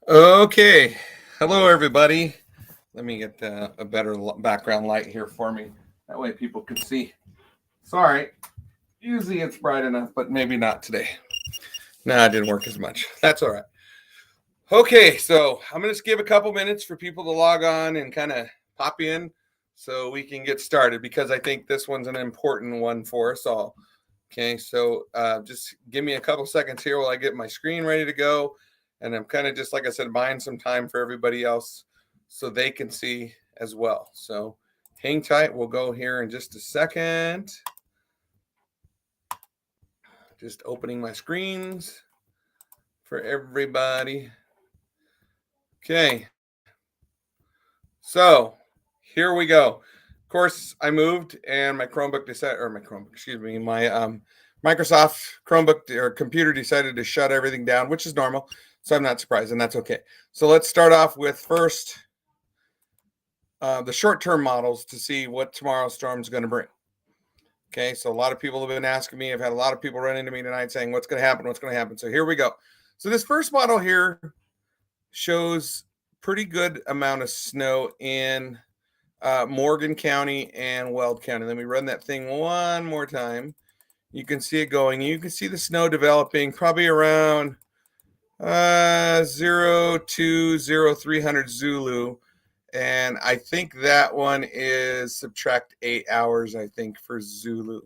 Okay. Hello, everybody. Let me get a better background light here for me. That way people can see. Sorry. Usually it's bright enough, but maybe not today. No, it didn't work as much. That's all right. Okay, so I'm going to just give a couple minutes for people to log on and kind of pop in so we can get started because I think this one's an important one for us all. Okay, so just give me a couple seconds here while I get my screen ready to go. And I'm kind of just, like I said, buying some time for everybody else so they can see as well. So hang tight. We'll go here in just a second. Just opening my screens for everybody. Okay. So here we go. Of course, I moved and my Chromebook decided, or my Chromebook, excuse me, my Microsoft Chromebook or computer decided to shut everything down, which is normal. So I'm not surprised, and that's okay. So let's start off with first the short-term models to see what tomorrow's storm is going to bring. Okay, so a lot of people have been asking me. I've had a lot of people run into me tonight saying, what's going to happen? What's going to happen? So here we go. So this first model here shows pretty good amount of snow in Morgan County and Weld County. Let me run that thing one more time. You can see it going. You can see the snow developing probably around 0 to 0300 Zulu. And I think that one is subtract 8 hours, I think, for Zulu.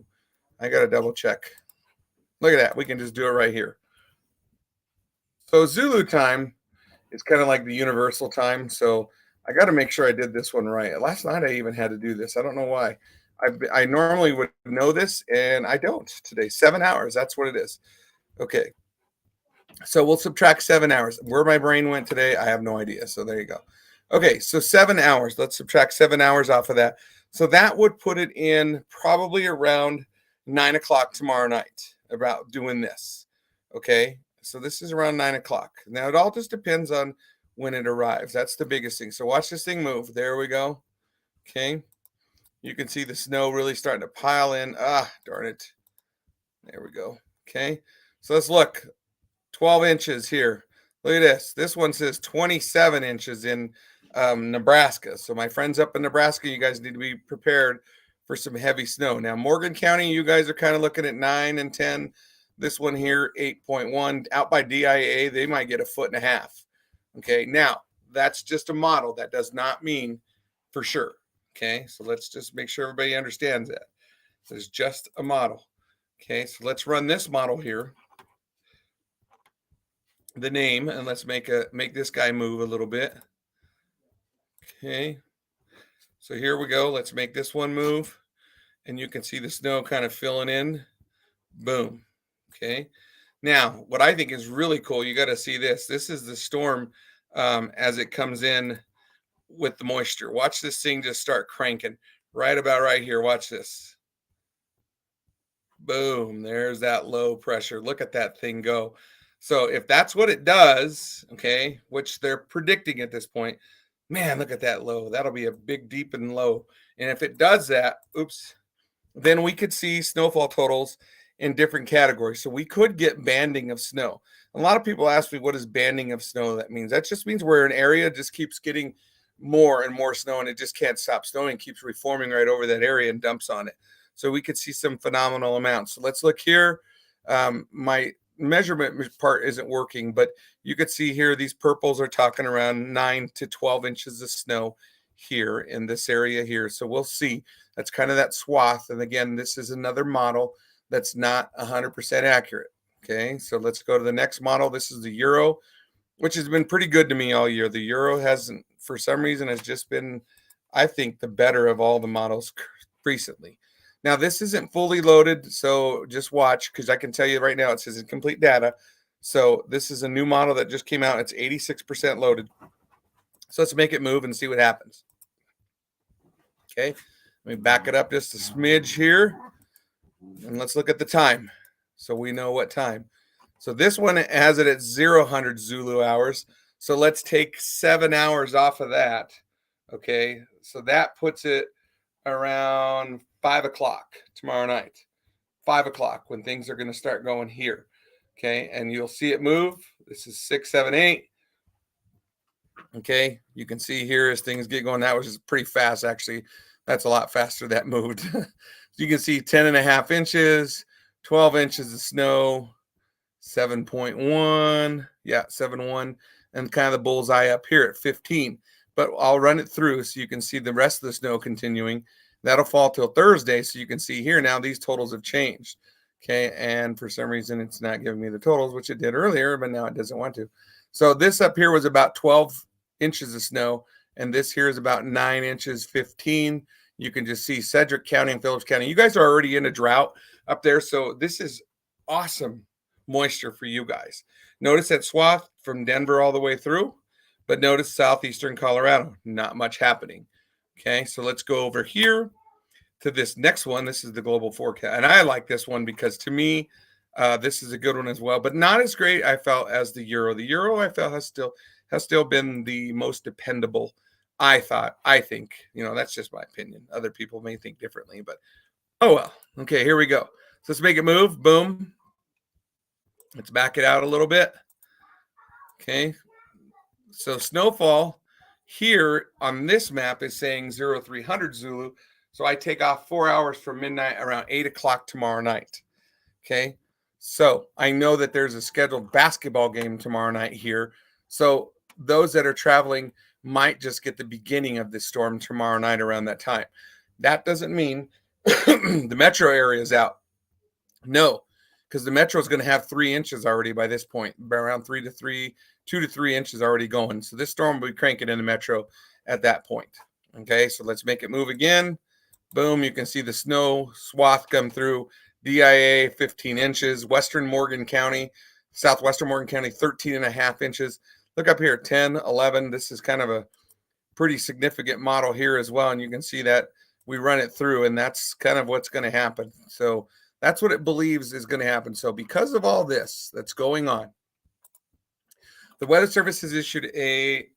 I got to double check. Look at that. We can just do it right here. So Zulu time is kind of like the universal time. So I got to make sure I did this one right. Last night I even had to do this. I don't know why. I normally would know this, and I don't today. 7 hours. That's what it is. Okay. So we'll subtract 7 hours. Where my brain went today, I have no idea. So there you go. Okay, so 7 hours. Let's subtract 7 hours off of that. So that would put it in probably around 9 o'clock tomorrow night about doing this. Okay, so this is around 9 o'clock. Now it all just depends on when it arrives. That's the biggest thing. So watch this thing move. There we go. Okay, you can see the snow really starting to pile in. Ah, darn it. There we go. Okay, so let's look. 12 inches here. Look at this. This one says 27 inches in Nebraska. So my friends up in Nebraska, you guys need to be prepared for some heavy snow. Now, Morgan County, you guys are kind of looking at 9 and 10. This one here, 8.1. Out by DIA, they might get 1.5 feet. Okay, now that's just a model. That does not mean for sure. Okay, so let's just make sure everybody understands that. There's just a model. Okay, so let's run this model here. The name, and let's make this guy move a little bit. Okay, so here we go. Let's make this one move, and you can see the snow kind of filling in. Boom. Okay, now what I think is really cool, you got to see this. This is the storm as it comes in with the moisture. Watch this thing just start cranking right about right here. Watch this. Boom, there's that low pressure. Look at that thing go. So if that's what it does, okay, which they're predicting at this point, man, look at that low. That'll be a big, deep and low. And if it does that, oops, then we could see snowfall totals in different categories. So we could get banding of snow. A lot of people ask me, what is banding of snow? That means that just means where an area just keeps getting more and more snow and it just can't stop snowing, keeps reforming right over that area and dumps on it. So we could see some phenomenal amounts. So let's look here. My measurement part isn't working, but you could see here these purples are talking around 9 to 12 inches of snow here in this area here. So we'll see. That's kind of that swath. And again, this is another model that's not 100% accurate. Okay, so let's go to the next model. This is the Euro, which has been pretty good to me all year. The Euro hasn't, for some reason, has just been, I think, the better of all the models recently. Now, this isn't fully loaded, so just watch, because I can tell you right now it says incomplete data. So this is a new model that just came out. It's 86% loaded. So let's make it move and see what happens. Okay, let me back it up just a smidge here. And let's look at the time so we know what time. So this one has it at 0 Zulu hours. So let's take 7 hours off of that. Okay, so that puts it around 5 o'clock tomorrow night. 5 o'clock when things are going to start going here. Okay, and you'll see it move. This is 6, 7, 8. Okay, you can see here as things get going, that was just pretty fast, actually. That's a lot faster that moved. So you can see 10.5 inches, 12 inches of snow, 7.1, yeah, 7.1, and kind of the bullseye up here at 15. But I'll run it through so you can see the rest of the snow continuing. That'll fall till Thursday, so you can see here now these totals have changed. Okay, and for some reason it's not giving me the totals, which it did earlier, but now it doesn't want to. So this up here was about 12 inches of snow, and this here is about 9 inches, 15. You can just see Sedgwick County and Phillips County. You guys are already in a drought up there, so this is awesome moisture for you guys. Notice that swath from Denver all the way through, but notice southeastern Colorado, not much happening. Okay, so let's go over here to this next one. This is the global forecast, and I like this one because to me, this is a good one as well, but not as great I felt as the euro. The euro I felt has still been the most dependable. I think, that's just my opinion. Other people may think differently, but oh well. Okay, here we go. So let's make it move. Boom. Let's back it out a little bit. Okay. So snowfall here on this map is saying 0300 Zulu. So I take off 4 hours from midnight around 8 o'clock tomorrow night. Okay. So I know that there's a scheduled basketball game tomorrow night here. So those that are traveling might just get the beginning of the storm tomorrow night around that time. That doesn't mean the metro area is out. No, because the metro is going to have 3 inches already by this point, around 2 to 3 inches already going. So this storm will be cranking in the metro at that point. Okay, so let's make it move again. Boom, you can see the snow swath come through. DIA 15 inches, Western Morgan County, Southwestern Morgan County 13.5 inches. Look up here, 10, 11. This is kind of a pretty significant model here as well. And you can see that we run it through, and that's kind of what's going to happen. So that's what it believes is going to happen. So because of all this that's going on, the Weather Service has issued a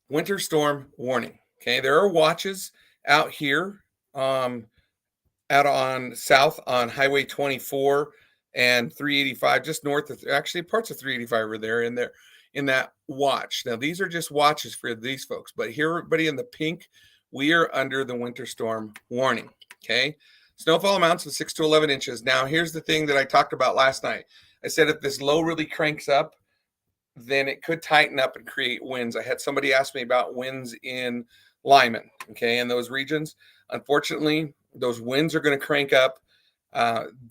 winter storm warning. Okay, there are watches out here out on south on Highway 24 and 385, just north of, actually parts of 385 are there in that watch. Now, these are just watches for these folks, but here, everybody in the pink, we are under the winter storm warning. Okay. Snowfall amounts of 6 to 11 inches. Now, here's the thing that I talked about last night. I said if this low really cranks up, then it could tighten up and create winds. I had somebody ask me about winds in Lyman, okay, in those regions. Unfortunately, those winds are going to crank up.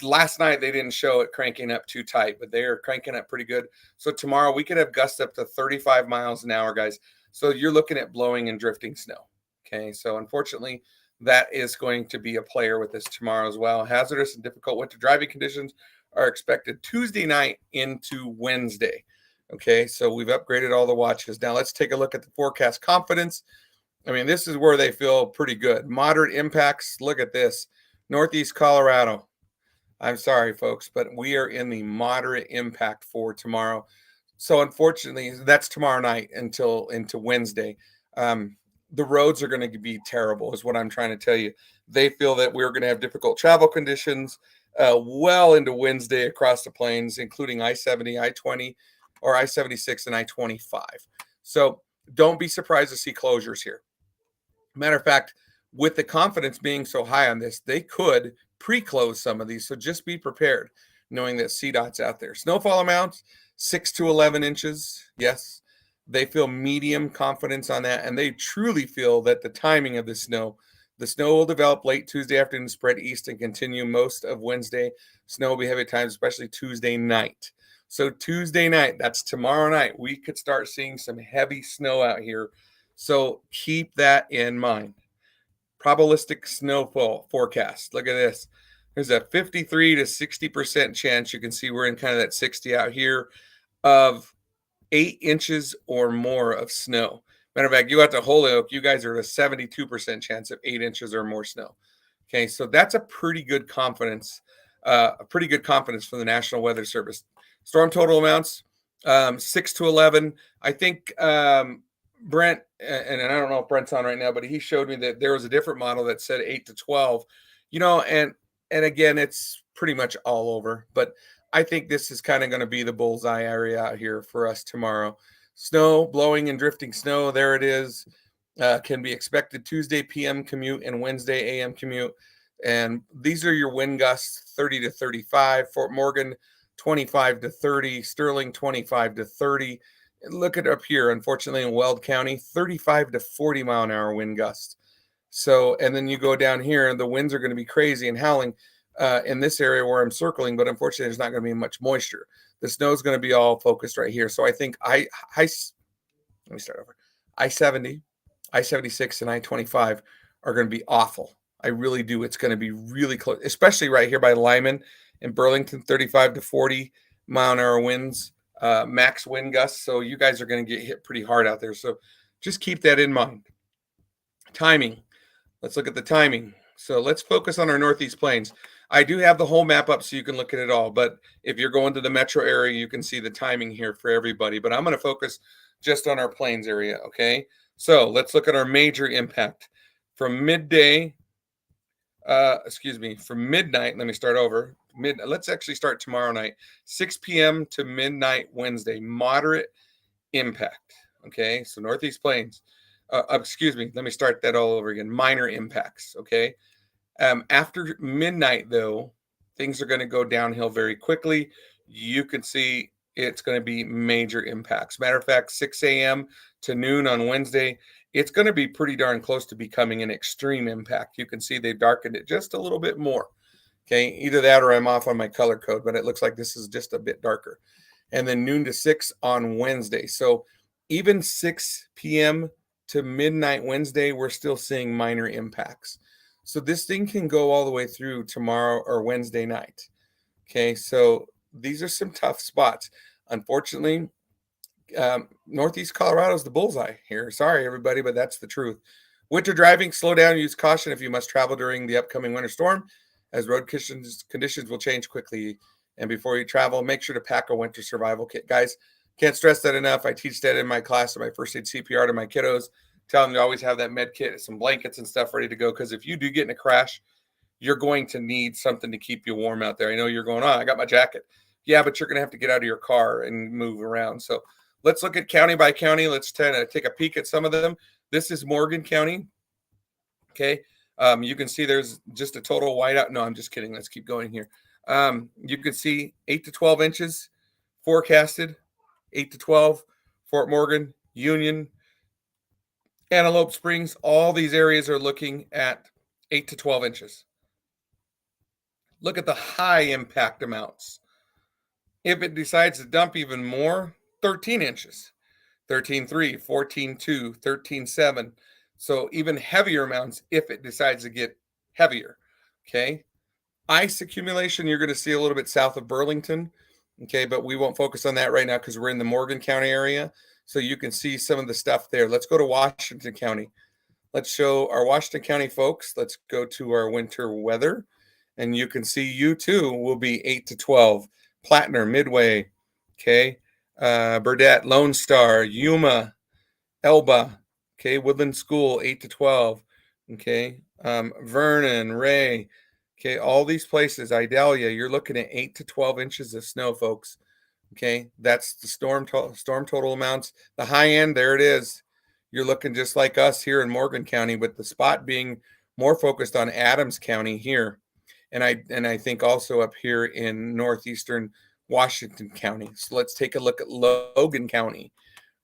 Last night, they didn't show it cranking up too tight, but they are cranking up pretty good. So tomorrow, we could have gusts up to 35 miles an hour, guys. So you're looking at blowing and drifting snow, okay? So unfortunately, that is going to be a player with this tomorrow as well. Hazardous and difficult winter driving conditions are expected Tuesday night into Wednesday. Okay, so we've upgraded all the watches. Now let's take a look at the forecast confidence. I mean, this is where they feel pretty good. Moderate impacts. Look at this. Northeast Colorado. I'm sorry, folks, but we are in the moderate impact for tomorrow. So unfortunately, that's tomorrow night until into Wednesday. The roads are going to be terrible, is what I'm trying to tell you. They feel that we're going to have difficult travel conditions well into Wednesday across the plains, including I-70, I-20, or I-76 and I-25. So don't be surprised to see closures here. Matter of fact, with the confidence being so high on this, they could pre-close some of these. So just be prepared, knowing that CDOT's out there. Snowfall amounts, 6 to 11 inches. Yes, they feel medium confidence on that, and they truly feel that the timing of the snow will develop late Tuesday afternoon, spread east, and continue most of Wednesday. Snow will be heavy at times, especially Tuesday night. So Tuesday night, that's tomorrow night, we could start seeing some heavy snow out here. So keep that in mind. Probabilistic snowfall forecast. Look at this. There's a 53 to 60% chance. You can see we're in kind of that 60 out here of 8 inches or more of snow. Matter of fact, you got to Holyoke, you guys are at a 72% chance of 8 inches or more snow. Okay, so that's a pretty good confidence, for the National Weather Service. Storm total amounts, 6 to 11. I think Brent, and I don't know if Brent's on right now, but he showed me that there was a different model that said 8 to 12. And again, it's pretty much all over. But I think this is kind of going to be the bullseye area out here for us tomorrow. Snow, blowing and drifting snow. There it is. Can be expected Tuesday PM commute and Wednesday AM commute. And these are your wind gusts 30 to 35. Fort Morgan, 25 to 30. Sterling, 25 to 30. Look at up here, unfortunately, in Weld County, 35 to 40-mile-an-hour wind gusts. So, and then you go down here, and the winds are going to be crazy and howling in this area where I'm circling, but unfortunately, there's not going to be much moisture. The snow is going to be all focused right here. So I think let me start over. I-70, I-76, and I-25 are going to be awful. I really do. It's going to be really close, especially right here by Lyman and Burlington, 35 to 40-mile-an-hour winds, max wind gusts. So you guys are going to get hit pretty hard out there. So just keep that in mind. Timing. Let's look at the timing. So let's focus on our Northeast Plains. I do have the whole map up so you can look at it all. But if you're going to the metro area, you can see the timing here for everybody. But I'm going to focus just on our Plains area, okay? So let's look at our major impact. From midday, from midnight, let me start over. Let's actually start tomorrow night, 6 p.m. to midnight Wednesday, moderate impact, okay? So Northeast Plains. Let me start that all over again. Minor impacts, okay? After midnight, though, things are going to go downhill very quickly. You can see it's going to be major impacts. Matter of fact, 6 a.m. to noon on Wednesday, it's going to be pretty darn close to becoming an extreme impact. You can see they darkened it just a little bit more. Okay, either that or I'm off on my color code, but it looks like this is just a bit darker. And then noon to 6 on Wednesday. So even 6 p.m. to midnight Wednesday, we're still seeing minor impacts. So this thing can go all the way through tomorrow or Wednesday night. Okay, so these are some tough spots. Unfortunately, Northeast Colorado is the bullseye here. Sorry, everybody, but that's the truth. Winter driving, slow down, use caution if you must travel during the upcoming winter storm, as road conditions will change quickly. And before you travel, make sure to pack a winter survival kit. Guys, can't stress that enough. I teach that in my class at my first aid CPR to my kiddos. Tell them to always have that med kit, some blankets and stuff ready to go. Because if you do get in a crash, you're going to need something to keep you warm out there. I know you're going, I got my jacket. Yeah, but you're going to have to get out of your car and move around. So let's look at county by county. Let's kind of take a peek at some of them. This is Morgan County. Okay. You can see there's just a total whiteout. No, I'm just kidding. Let's keep going here. You can see 8 to 12 inches forecasted, 8 to 12, Fort Morgan, Union, Antelope Springs. All these areas are looking at 8 to 12 inches. Look at the high impact amounts. If it decides to dump even more, 13 inches, 13.3, 14.2, 13.7. So even heavier amounts if it decides to get heavier. Okay. Ice accumulation, you're going to see a little bit south of Burlington. Okay. But we won't focus on that right now because we're in the Morgan County area. So you can see some of the stuff there. Let's go to Washington County. Let's show our Washington County folks. Let's go to our winter weather. And you can see you too will be 8 to 12. Plattner, Midway, okay. Burdett, Lone Star, Yuma, Elba, okay. Woodland School, 8 to 12, okay. Vernon, Ray, okay. All these places, Idalia, you're looking at 8 to 12 inches of snow, folks. Okay, that's the storm total amounts. The high end, there it is. You're looking just like us here in Morgan County, with the spot being more focused on Adams County here. And I think also up here in northeastern Washington County. So let's take a look at Logan County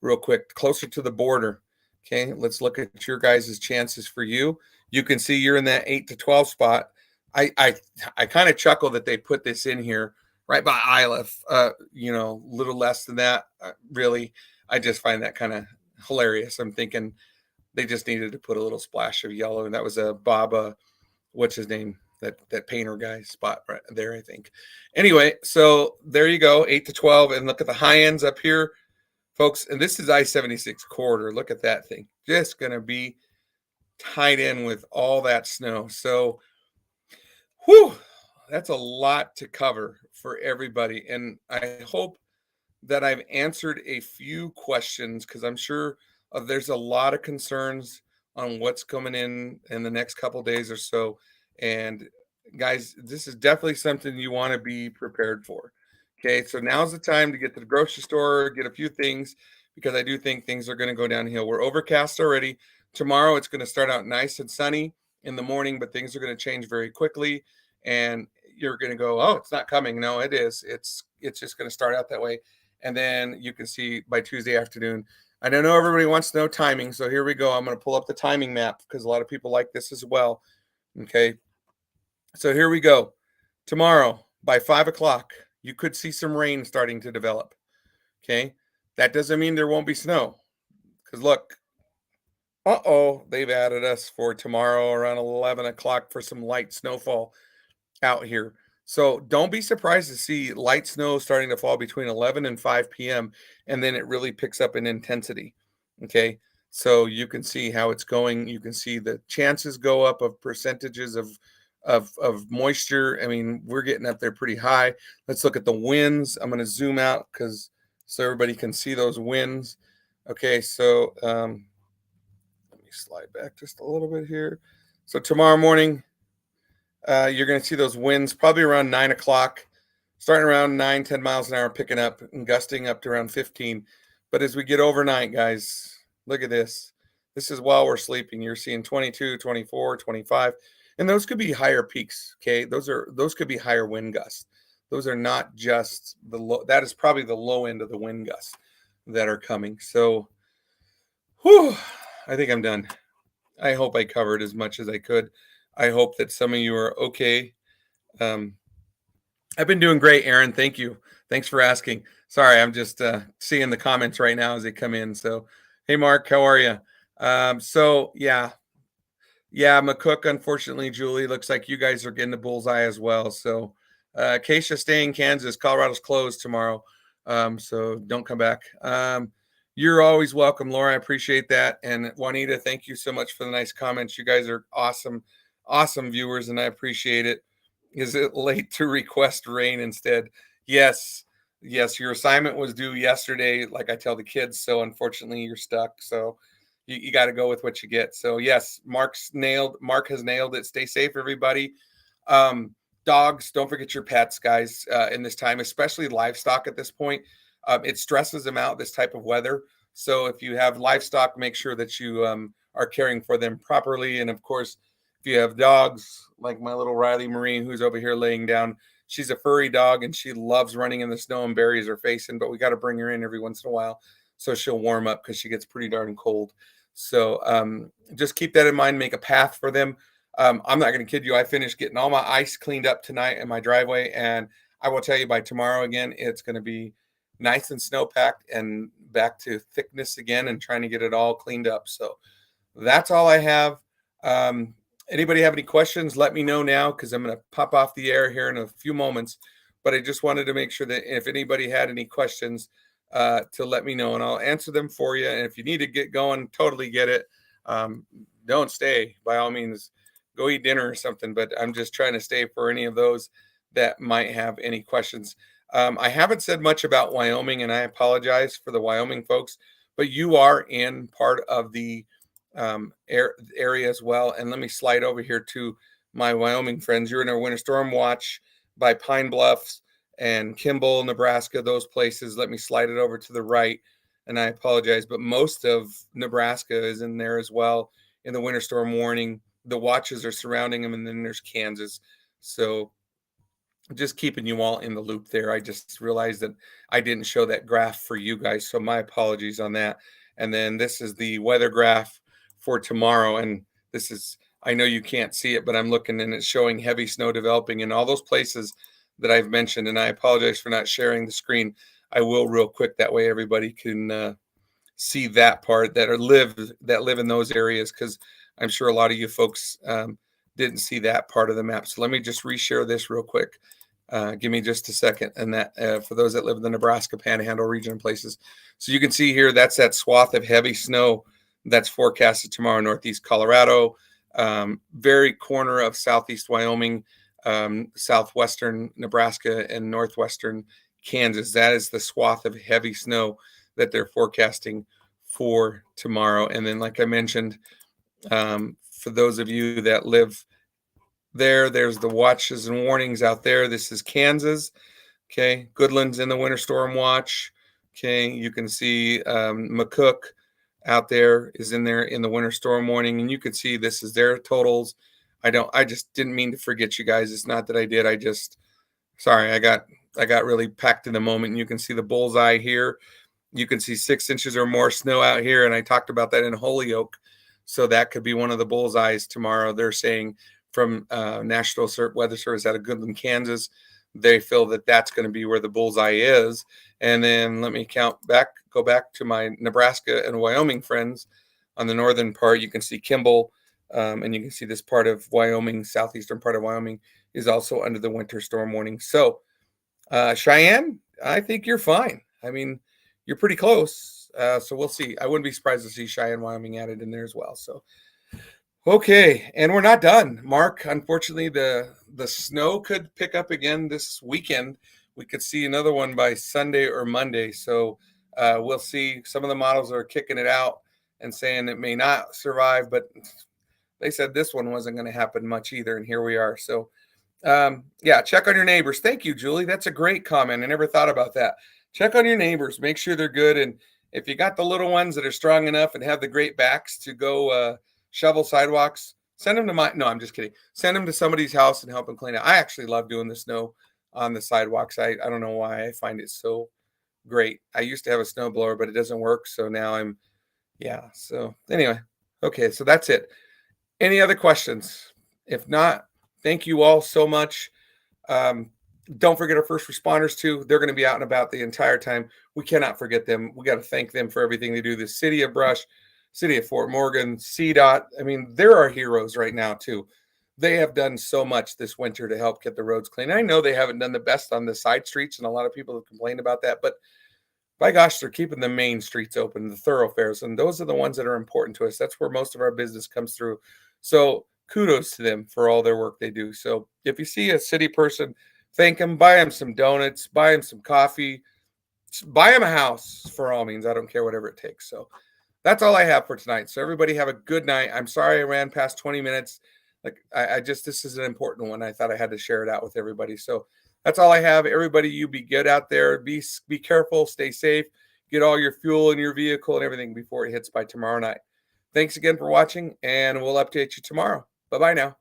real quick, closer to the border. Okay, let's look at your guys' chances for you. You can see you're in that 8 to 12 spot. I kind of chuckle that they put this in here right by Iliff, little less than that. Really, I just find that kind of hilarious. I'm thinking they just needed to put a little splash of yellow, and that was a Baba, what's his name? That painter guy spot right there, I think. Anyway, so there you go, 8 to 12. And look at the high ends up here, folks. And this is I-76 corridor. Look at that thing. Just going to be tied in with all that snow. So, that's a lot to cover for everybody. And I hope that I've answered a few questions, because I'm sure there's a lot of concerns on what's coming in the next couple days or so. And guys, this is definitely something you want to be prepared for. Okay, so now's the time to get to the grocery store, get a few things, because I do think things are going to go downhill. We're overcast already. Tomorrow it's going to start out nice and sunny in the morning, but things are going to change very quickly, and you're going to go, oh, it's not coming. No, it is. It's just going to start out that way, and then you can see by Tuesday afternoon. I don't know, everybody wants to know timing, so here we go. I'm going to pull up the timing map because a lot of people like this as well. Okay, so here we go. Tomorrow by 5 o'clock, you could see some rain starting to develop. Okay, that doesn't mean there won't be snow, because look, they've added us for tomorrow around 11 o'clock for some light snowfall out here. So don't be surprised to see light snow starting to fall between 11 and 5 p.m. And then it really picks up in intensity. Okay. So you can see how it's going. You can see the chances go up of percentages of moisture. I mean, we're getting up there pretty high. Let's look at the winds. I'm going to zoom out so everybody can see those winds. Okay. So let me slide back just a little bit here. So tomorrow morning, you're going to see those winds probably around 9 o'clock, starting around 9-10 miles an hour, picking up and gusting up to around 15. But as we get overnight, guys, look at this. This is while we're sleeping. You're seeing 22, 24, 25, and those could be higher peaks. Okay, those could be higher wind gusts. Those are not just the low. That is probably the low end of the wind gusts that are coming. So, I think I'm done. I hope I covered as much as I could. I hope that some of you are okay. I've been doing great, Aaron. Thank you. Thanks for asking. Sorry, I'm just seeing the comments right now as they come in. So, hey, Mark, how are you? Yeah, McCook. Unfortunately, Julie, looks like you guys are getting the bullseye as well. So, Keisha, stay in Kansas. Colorado's closed tomorrow, so don't come back. You're always welcome, Laura. I appreciate that. And Juanita, thank you so much for the nice comments. You guys are awesome viewers, and I appreciate it. Is it late to request rain instead? Yes, your assignment was due yesterday, like I tell the kids. So unfortunately, you're stuck. So you got to go with what you get. So yes, Mark has nailed it. Stay safe, everybody. Dogs, don't forget your pets, guys, in this time, especially livestock at this point. It stresses them out, this type of weather. So if you have livestock, make sure that you are caring for them properly. And of course, if you have dogs, like my little Riley Marie, who's over here laying down, she's a furry dog and she loves running in the snow and buries her face in, but we got to bring her in every once in a while so she'll warm up because she gets pretty darn cold. So just keep that in mind, make a path for them. I'm not going to kid you. I finished getting all my ice cleaned up tonight in my driveway. And I will tell you by tomorrow again, it's going to be nice and snow-packed and back to thickness again and trying to get it all cleaned up. So that's all I have. Anybody have any questions? Let me know now because I'm going to pop off the air here in a few moments. But I just wanted to make sure that if anybody had any questions, to let me know and I'll answer them for you. And if you need to get going, totally get it. Don't stay. By all means, go eat dinner or something. But I'm just trying to stay for any of those that might have any questions. I haven't said much about Wyoming, and I apologize for the Wyoming folks, but you are in part of the area as well. And let me slide over here to my Wyoming friends. You're in our winter storm watch by Pine Bluffs and Kimball, Nebraska, those places. Let me slide it over to the right, and I apologize, but most of Nebraska is in there as well in the winter storm warning. The watches are surrounding them, and then there's Kansas. So just keeping you all in the loop there. I just realized that I didn't show that graph for you guys, so my apologies on that. And then this is the weather graph for tomorrow, and this is, I know you can't see it, but I'm looking and it's showing heavy snow developing in all those places that I've mentioned, and I apologize for not sharing the screen. I will real quick, that way everybody can see that part that live in those areas, because I'm sure a lot of you folks didn't see that part of the map. So let me just reshare this real quick. Give me just a second. And that for those that live in the Nebraska Panhandle region and places. So you can see here, that's that swath of heavy snow that's forecasted tomorrow, northeast Colorado, very corner of southeast Wyoming, southwestern Nebraska, and northwestern Kansas. That is the swath of heavy snow that they're forecasting for tomorrow. And then, like I mentioned, for those of you that live there's the watches and warnings out there. This is Kansas. Okay. Goodland's in the winter storm watch. Okay, you can see McCook out there is in there in the winter storm warning, and you can see this is their totals. I just didn't mean to forget you guys. It's not that I did. Sorry, I got really packed in the moment. And you can see the bullseye here. You can see 6 inches or more snow out here, and I talked about that in Holyoke. So that could be one of the bullseyes tomorrow. They're saying from National Weather Service out of Goodland, Kansas, they feel that that's going to be where the bullseye is. And then let me go back to my Nebraska and Wyoming friends on the northern part. You can see Kimball, and you can see this part of Wyoming, southeastern part of Wyoming, is also under the winter storm warning. So, Cheyenne, I think you're fine. I mean, you're pretty close. So we'll see. I wouldn't be surprised to see Cheyenne, Wyoming added in there as well. So, okay, and we're not done, Mark. Unfortunately, the snow could pick up again this weekend. We could see another one by Sunday or Monday. So we'll see. Some of the models are kicking it out and saying it may not survive, but they said this one wasn't going to happen much either, and here we are. So yeah, check on your neighbors. Thank you, Julie. That's a great comment. I never thought about that. Check on your neighbors. Make sure they're good, and if you got the little ones that are strong enough and have the great backs to go shovel sidewalks, send them to no, I'm just kidding. Send them to somebody's house and help them clean it. I actually love doing the snow on the sidewalks. I don't know why. I find it so great. I used to have a snowblower, but it doesn't work. So now yeah. So anyway, okay. So that's it. Any other questions? If not, thank you all so much. Don't forget our first responders too. They're going to be out and about the entire time. We cannot forget them. We got to thank them for everything they do. The city of Brush, city of Fort Morgan, CDOT. I mean, they're our heroes right now too. They have done so much this winter to help get the roads clean. I know they haven't done the best on the side streets, and a lot of people have complained about that, but by gosh, they're keeping the main streets open, the thoroughfares, and those are the ones that are important to us. That's where most of our business comes through. So kudos to them for all their work they do. So if you see a city person, thank them, buy them some donuts, buy them some coffee, buy them a house for all means. I don't care, whatever it takes. So that's all I have for tonight. So everybody have a good night. I'm sorry I ran past 20 minutes. Like this is an important one. I thought I had to share it out with everybody. So that's all I have. Everybody, you be good out there. Be careful, stay safe, get all your fuel in your vehicle and everything before it hits by tomorrow night. Thanks again for watching, and we'll update you tomorrow. Bye-bye now.